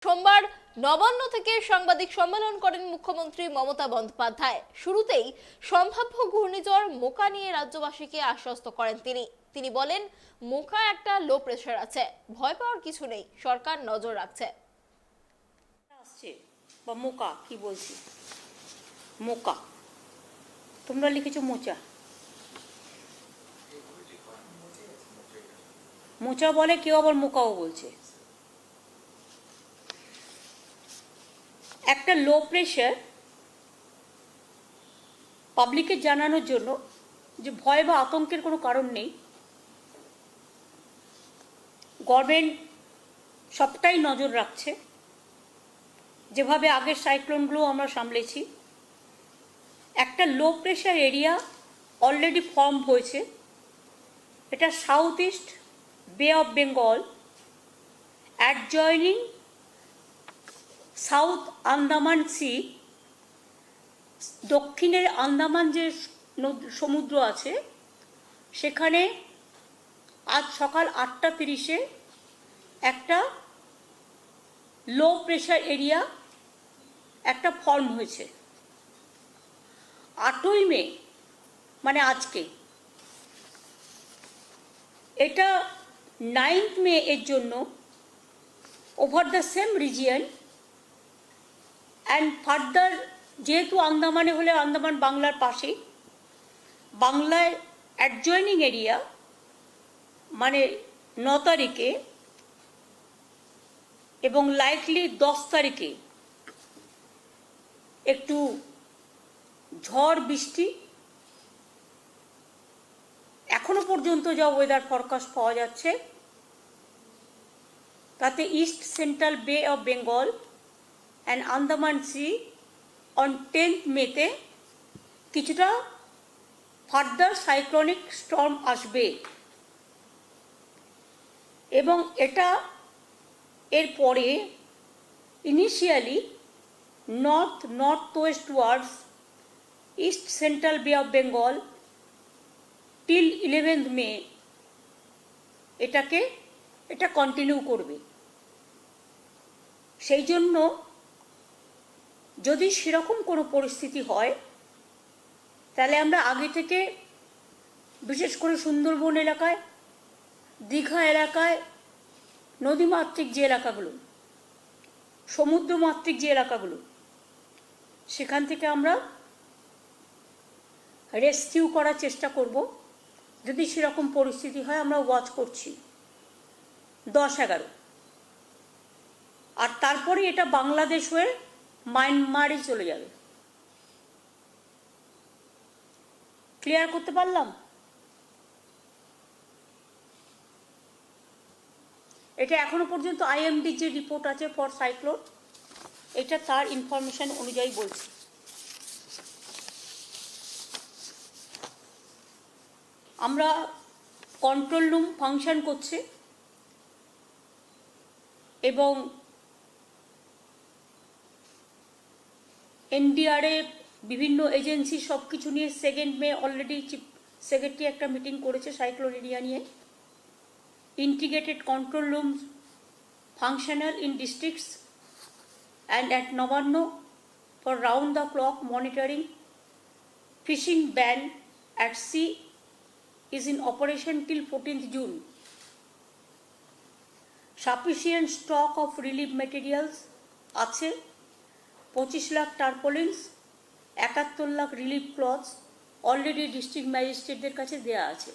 সোমবার নবান্ন থেকে সাংবাদিক সম্মেলন করেন মুখ্যমন্ত্রী মমতা বন্দ্যোপাধ্যায়। শুরুতেই সম্ভাব্য ঘূর্ণিঝড় মোকা নিয়ে রাজ্যবাসীকে আশ্বস্ত করেন তিনি বলেন, মোকা একটা লো প্রেসার আছে, ভয় পাওয়ার কিছু নেই, সরকার নজর রাখছে। মোকা কি বলছি, মোকা তোমরা লিখেছো মোচা, মোচা বলে, কেউ আবার মোকাও বলছে। একটা লো প্রেশার পাবলিককে জানানোর জন্য যে ভয় বা আতঙ্কের কোনো কারণ নেই, গভর্নমেন্ট সবটাই নজর রাখছে। যেভাবে আগের সাইক্লোনগুলো আমরা সামলেছি, একটা low pressure area already form হয়েছে। এটা south east bay of Bengal adjoining south Andaman sea, দক্ষিণের আন্দামান যে সমুদ্র আছে সেখানে আজ সকাল 8:30-এ একটা লো প্রেশার এরিয়া একটা ফর্ম হয়েছে। 8ই মে মানে আজকে, এটা 9th মে এর জন্য over the same region and further, যেহেতু আন্দামানে হলে আন্দামান বাংলার পাশেই, বাংলায় অ্যাডজয়নিং এরিয়া মানে 9 তারিখে এবং লাইকলি 10 তারিখে একটু ঝড় বৃষ্টি। এখনো পর্যন্ত যা ওয়েদার ফরকাস্ট পাওয়া যাচ্ছে তাতে east central bay of Bengal and Andaman sea on 10th মেতে কিছুটা ফার্দার সাইক্লোনিক স্টর্ম আসবে এবং এটা এরপরে initially north West words east central bay of Bengal till 11th মে এটা কন্টিনিউ করবে। সেই জন্য যদি সেরকম কোনো পরিস্থিতি হয় তাহলে আমরা আগে থেকে, বিশেষ করে সুন্দরবন এলাকায়, দীঘা এলাকায়, নদীমাতৃক যে এলাকাগুলো, সমুদ্রমাতৃক যে এলাকাগুলো, সেখান থেকে আমরা রেস্কিউ করার চেষ্টা করব। যদি সেরকম পরিস্থিতি হয় আমরা ওয়াচ করছি 10-11, আর তারপরে এটা বাংলাদেশ হয়ে মায়ানমারে চলে যাবে। ক্লিয়ার করতে পারলাম? এটা এখনো পর্যন্ত IMD যে রিপোর্ট আছে ফর সাইক্লোন, এটা তার ইনফরমেশন অনুযায়ী বলছি। আমরা কন্ট্রোল রুম ফাংশন করছে এবং NDRF, বিভিন্ন এজেন্সি সব কিছু নিয়ে 2nd মে অলরেডি চিফ সেক্রেটারি একটা মিটিং করেছে সাইক্লোন এরিয়া নিয়ে। Integrated control rooms functional in districts and at Navanno for round the clock monitoring. Fishing ban at sea is in operation till 14th June. Sufficient stock of relief materials আছে, 25 lakh tarpaulins, 71 lakh relief cloths already district ম্যাজিস্ট্রেটদের কাছে দেওয়া আছে।